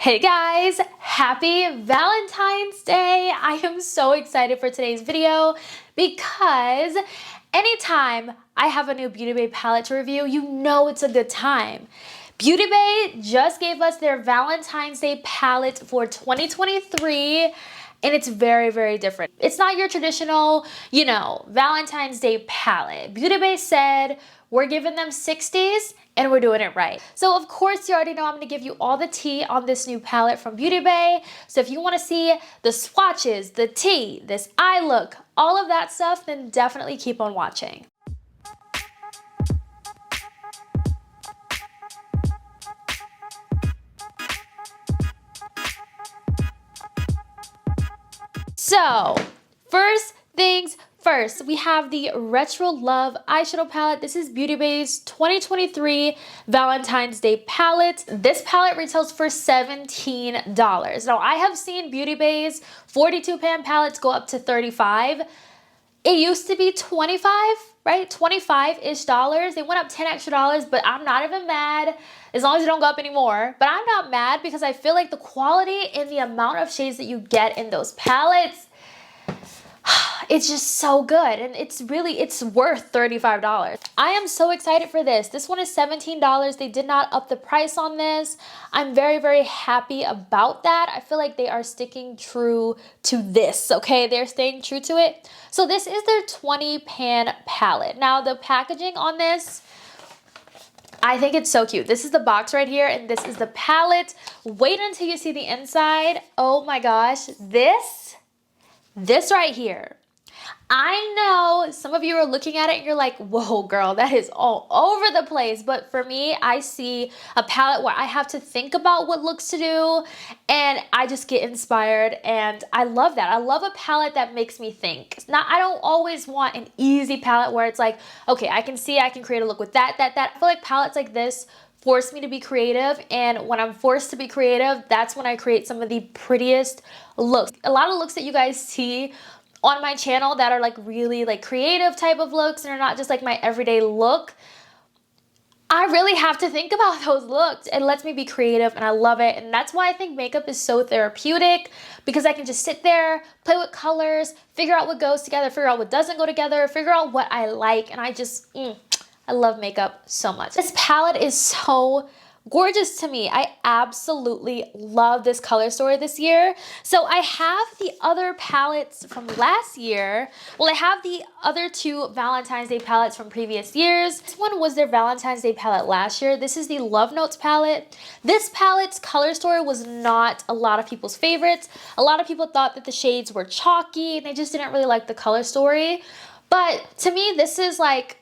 Hey guys, happy Valentine's Day. I am so excited for today's video because anytime I have a new Beauty Bay palette to review, you know it's a good time. Beauty Bay just gave us their Valentine's Day palette for 2023 and it's very, very different. It's not your traditional, Valentine's Day palette. Beauty Bay said we're giving them 60s and we're doing it right. So of course you already know I'm gonna give you all the tea on this new palette from Beauty Bay. So if you wanna see the swatches, the tea, this eye look, all of that stuff, then definitely keep on watching. So first things first, we have the Retro Love eyeshadow palette. This is Beauty Bay's 2023 Valentine's Day palette. This palette retails for $17. Now, I have seen Beauty Bay's 42 pan palettes go up to $35. It used to be $25, right? $25-ish dollars. They went up 10 extra dollars, but I'm not even mad as long as it don't go up anymore. But I'm not mad because I feel like the quality and the amount of shades that you get in those palettes, it's just so good, and it's worth $35. I am so excited for this. This one is $17. They did not up the price on this. I'm very, very happy about that. I feel like they are sticking true to this, okay? They're staying true to it. So this is their 20 pan palette. Now the packaging on this, I think it's so cute. This is the box right here, and this is the palette. Wait until you see the inside. Oh my gosh, this right here. I know some of you are looking at it and you're like, whoa girl, that is all over the place. But for me, I see a palette where I have to think about what looks to do and I just get inspired, and I love that. I love a palette that makes me think. I don't always want an easy palette where it's like, okay, I can create a look with that. I feel like palettes like this force me to be creative, and when I'm forced to be creative, that's when I create some of the prettiest looks. A lot of looks that you guys see on my channel that are like really like creative type of looks and are not just like my everyday look, I really have to think about those looks. It lets me be creative and I love it, and that's why I think makeup is so therapeutic, because I can just sit there, play with colors, figure out what goes together, figure out what doesn't go together, figure out what I like, and I love makeup so much. This palette is so gorgeous to me. I absolutely love this color story this year. So I have the other palettes from last year. Well, I have the other two Valentine's Day palettes from previous years. This one was their Valentine's Day palette last year. This is the Love Notes palette. This palette's color story was not a lot of people's favorites. A lot of people thought that the shades were chalky and they just didn't really like the color story. But to me, this is like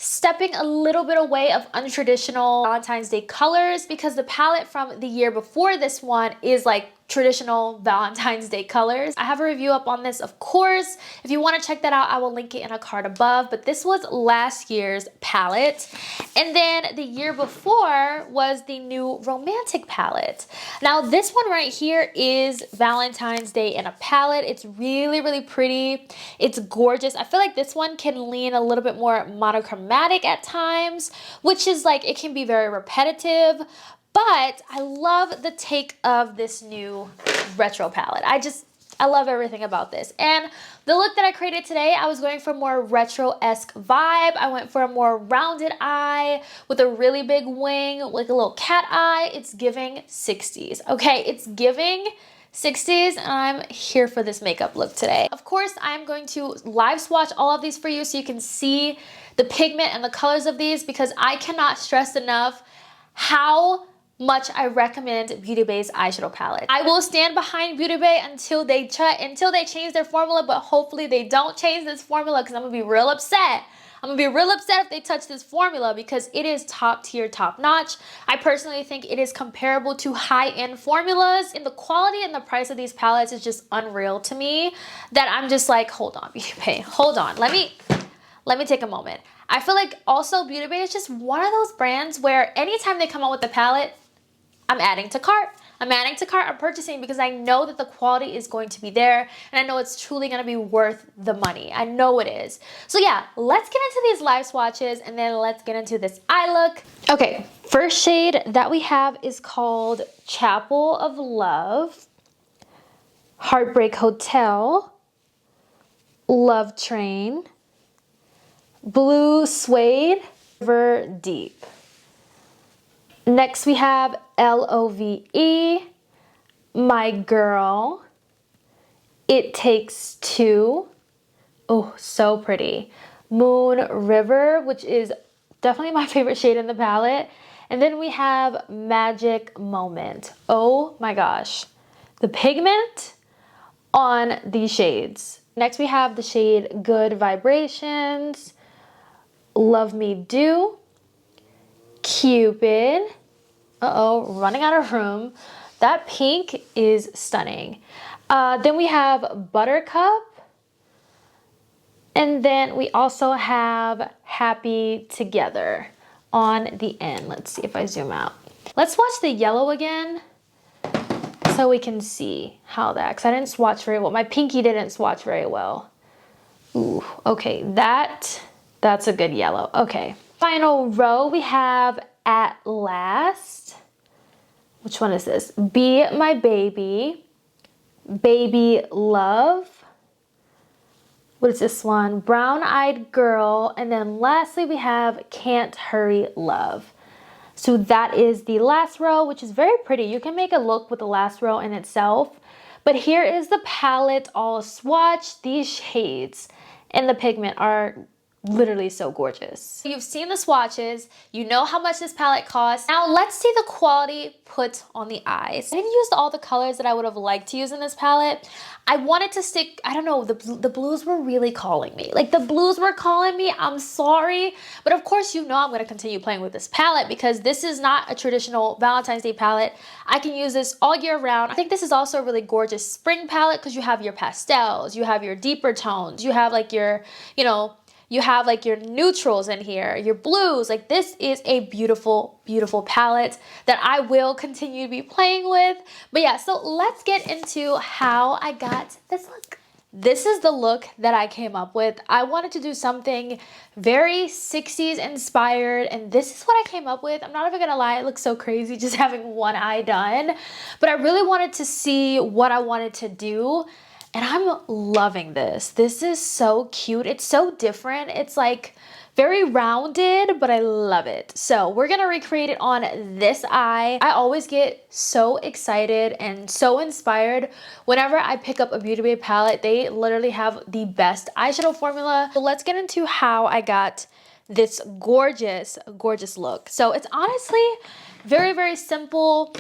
stepping a little bit away of untraditional Valentine's Day colors, because the palette from the year before this one is like traditional Valentine's Day colors. I have a review up on this, of course. If you want to check that out, I will link it in a card above. But this was last year's palette. And then the year before was the new romantic palette. Now this one right here is Valentine's Day in a palette. It's really, really pretty. It's gorgeous. I feel like this one can lean a little bit more monochromatic at times, which is like, it can be very repetitive. But I love the take of this new retro palette. I love everything about this. And the look that I created today, I was going for a more retro-esque vibe. I went for a more rounded eye with a really big wing, like a little cat eye. It's giving 60s, okay? It's giving 60s, and I'm here for this makeup look today. Of course, I'm going to live swatch all of these for you so you can see the pigment and the colors of these, because I cannot stress enough how much I recommend Beauty Bay's eyeshadow palette. I will stand behind Beauty Bay until they change their formula, but hopefully they don't change this formula, because I'm gonna be real upset. I'm gonna be real upset if they touch this formula, because it is top tier, top notch. I personally think it is comparable to high-end formulas, and the quality and the price of these palettes is just unreal to me, that I'm just like, hold on, Beauty Bay, hold on. Let me take a moment. I feel like also Beauty Bay is just one of those brands where anytime they come out with a palette, I'm adding to cart, I'm adding to cart, I'm purchasing because I know that the quality is going to be there and I know it's truly going to be worth the money. I know it is. So yeah, let's get into these live swatches and then let's get into this eye look. Okay, first shade that we have is called Chapel of Love, Heartbreak Hotel, Love Train, Blue Suede, River Deep. Next we have LOVE, My Girl, It Takes Two. Oh, so pretty. Moon River, which is definitely my favorite shade in the palette. And then we have Magic Moment. Oh my gosh. The pigment on these shades. Next we have the shade Good Vibrations, Love Me Do, Cupid. Uh-oh, running out of room. That pink is stunning. Then we have Buttercup. And then we also have Happy Together on the end. Let's see if I zoom out. Let's watch the yellow again so we can see how that, because I didn't swatch very well. My pinky didn't swatch very well. Ooh, okay, that's a good yellow. Okay. Final row, we have At Last. Which one is this? Be My Baby, Baby Love. What is this one? Brown Eyed Girl. And then lastly, we have Can't Hurry Love. So that is the last row, which is very pretty. You can make a look with the last row in itself. But here is the palette all swatched. These shades and the pigment are literally so gorgeous. You've seen the swatches, you know how much this palette costs. Now let's see the quality put on the eyes. I didn't use all the colors that I would have liked to use in this palette. I wanted to stick, I don't know, the blues were really calling me. Like the blues were calling me, I'm sorry. But of course you know I'm gonna continue playing with this palette because this is not a traditional Valentine's Day palette. I can use this all year round. I think this is also a really gorgeous spring palette because you have your pastels, you have your deeper tones, you have like your, you know, you have like your neutrals in here, your blues. Like this is a beautiful, beautiful palette that I will continue to be playing with. But yeah, so let's get into how I got this look. This is the look that I came up with. I wanted to do something very 60s inspired, and this is what I came up with. I'm not even gonna lie, it looks so crazy just having one eye done. But I really wanted to see what I wanted to do. And I'm loving this. This is so cute. It's so different. It's like very rounded, but I love it. So we're gonna recreate it on this eye. I always get so excited and so inspired whenever I pick up a Beauty Bay palette. They literally have the best eyeshadow formula. So let's get into how I got this gorgeous, gorgeous look. So it's honestly very, very simple.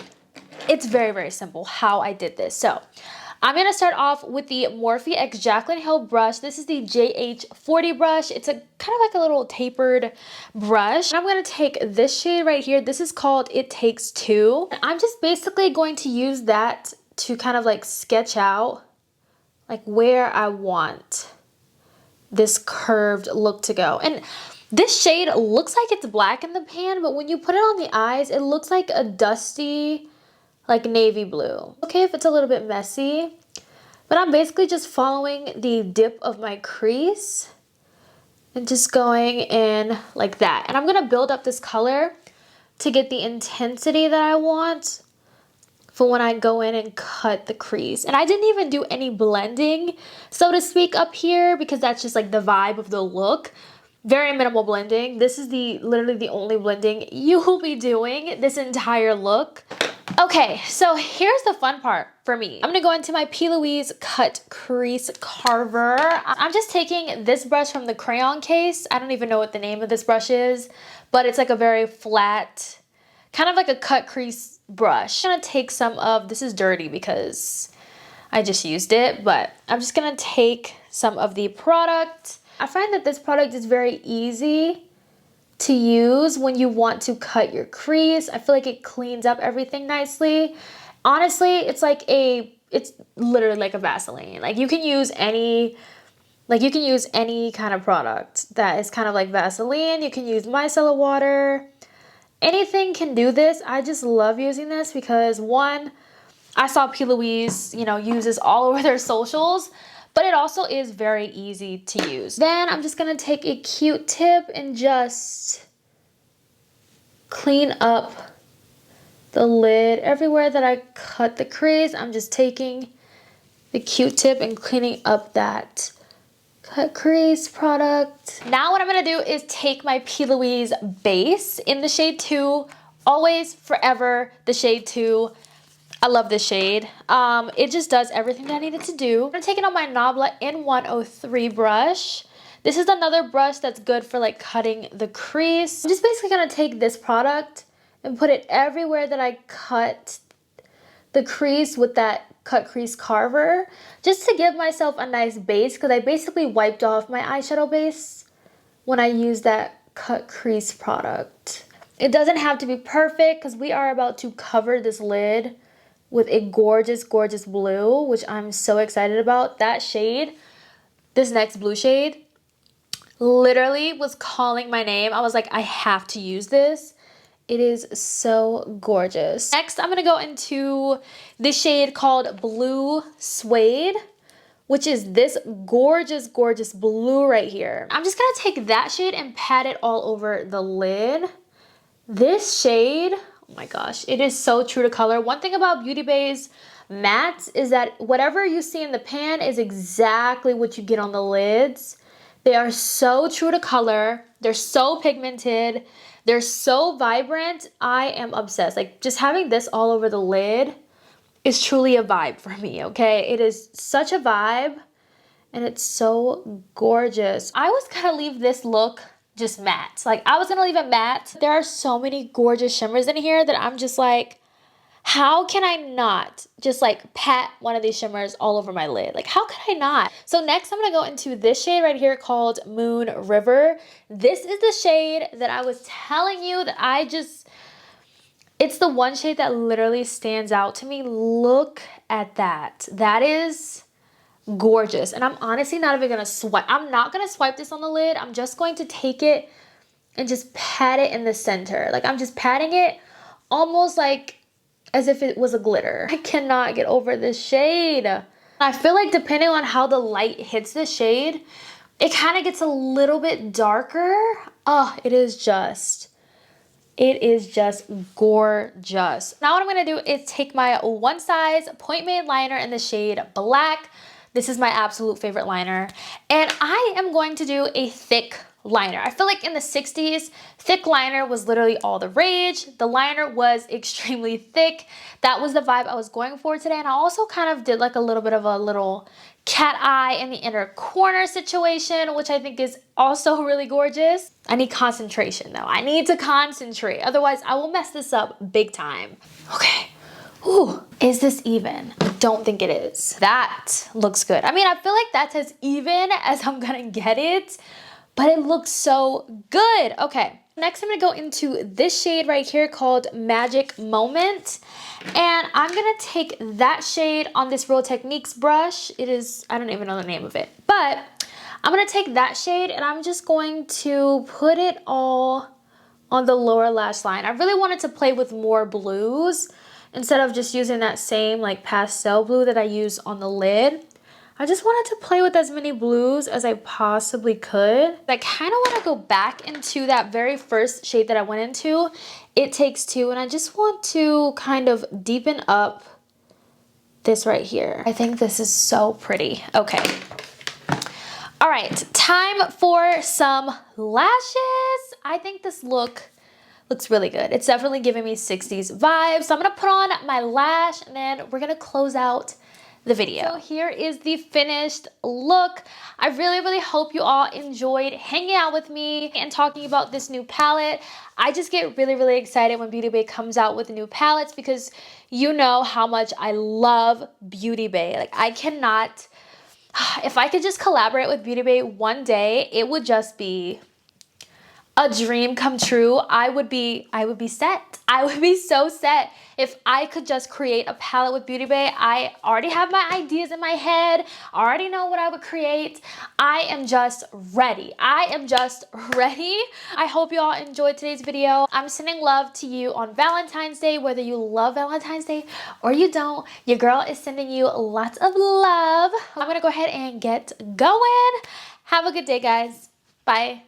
It's very, very simple how I did this. So I'm going to start off with the Morphe X Jaclyn Hill brush. This is the JH40 brush. It's a kind of like a little tapered brush. And I'm going to take this shade right here. This is called It Takes Two. And I'm just basically going to use that to kind of like sketch out like where I want this curved look to go. And this shade looks like it's black in the pan, but when you put it on the eyes, it looks like a dusty, like navy blue. Okay if it's a little bit messy, but I'm basically just following the dip of my crease and just going in like that. And I'm gonna build up this color to get the intensity that I want for when I go in and cut the crease. And I didn't even do any blending, so to speak, up here because that's just like the vibe of the look. Very minimal blending. This is literally the only blending you will be doing this entire look. Okay, so here's the fun part for me. I'm gonna go into my P. Louise Cut Crease Carver. I'm just taking this brush from the crayon case. I don't even know what the name of this brush is, but it's like a very flat, kind of like a cut crease brush. I'm gonna take some of, this is dirty because I just used it, but I'm just gonna take some of the product. I find that this product is very easy to use when you want to cut your crease. I feel like it cleans up everything nicely. Honestly, it's literally like a Vaseline. Like you can use any kind of product that is kind of like Vaseline. You can use micellar water. Anything can do this. I just love using this because one, I saw P. Louise, you know, use this all over their socials, but it also is very easy to use. Then I'm just gonna take a Q-tip and just clean up the lid. Everywhere that I cut the crease, I'm just taking the Q-tip and cleaning up that cut crease product. Now what I'm gonna do is take my P. Louise base in the shade 2, always, forever, the shade 2. I love this shade. It just does everything that I need it to do. I'm gonna take it on my Nabla N103 brush. This is another brush that's good for like cutting the crease. I'm just basically gonna take this product and put it everywhere that I cut the crease with that cut crease carver, just to give myself a nice base, because I basically wiped off my eyeshadow base when I used that cut crease product. It doesn't have to be perfect because we are about to cover this lid with a gorgeous, gorgeous blue, which I'm so excited about. That shade, this next blue shade, literally was calling my name. I was like, I have to use this. It is so gorgeous. Next, I'm gonna go into this shade called Blue Suede, which is this gorgeous, gorgeous blue right here. I'm just gonna take that shade and pat it all over the lid. This shade, oh my gosh, it is so true to color. One thing about Beauty Bay's mattes is that whatever you see in the pan is exactly what you get on the lids. They are so true to color. They're so pigmented. They're so vibrant. I am obsessed. Like, just having this all over the lid is truly a vibe for me, okay? It is such a vibe, and it's so gorgeous. I was gonna leave this look just matte. Like, I was gonna leave it matte. There are so many gorgeous shimmers in here that I'm just like, how can I not just like pat one of these shimmers all over my lid? Like, how could I not? So next I'm gonna go into this shade right here called Moon River. This is the shade that I was telling you that it's the one shade that literally stands out to me. Look at that. That is gorgeous. And I'm honestly not even gonna swipe. I'm not gonna swipe this on the lid. I'm just going to take it and just pat it in the center. Like, I'm just patting it almost like as if it was a glitter. I cannot get over this shade. I feel like depending on how the light hits this shade, it kind of gets a little bit darker. Oh, it is just gorgeous. Now what I'm gonna do is take my One Size Point Made liner in the shade Black. This is my absolute favorite liner. And I am going to do a thick liner. I feel like in the 60s, thick liner was literally all the rage. The liner was extremely thick. That was the vibe I was going for today. And I also kind of did like a little bit of a little cat eye in the inner corner situation, which I think is also really gorgeous. I need concentration though. I need to concentrate. Otherwise, I will mess this up big time. Okay. Ooh, is this even? I don't think it is. That looks good. I mean, I feel like that's as even as I'm gonna get it, but it looks so good. Okay, next I'm gonna go into this shade right here called Magic Moment. And I'm gonna take that shade on this Real Techniques brush. It is, I don't even know the name of it, but I'm gonna take that shade and I'm just going to put it all on the lower lash line. I really wanted to play with more blues instead of just using that same like pastel blue that I use on the lid. I just wanted to play with as many blues as I possibly could. I kind of want to go back into that very first shade that I went into, It Takes Two, and I just want to kind of deepen up this right here. I think this is so pretty. Okay. All right, time for some lashes. I think this looks really good. It's definitely giving me 60s vibes. So I'm gonna put on my lash and then we're gonna close out the video. So here is the finished look. I really hope you all enjoyed hanging out with me and talking about this new palette. I just get really excited when Beauty Bay comes out with new palettes because you know how much I love Beauty Bay. Like, I cannot, if I could just collaborate with Beauty Bay one day, it would just be a dream come true. I would be set. I would be so set if I could just create a palette with Beauty Bay. I already have my ideas in my head. I already know what I would create. I am just ready. I am just ready. I hope you all enjoyed today's video. I'm sending love to you on Valentine's Day, whether you love Valentine's Day or you don't. Your girl is sending you lots of love. I'm gonna go ahead and get going. Have a good day, guys. Bye.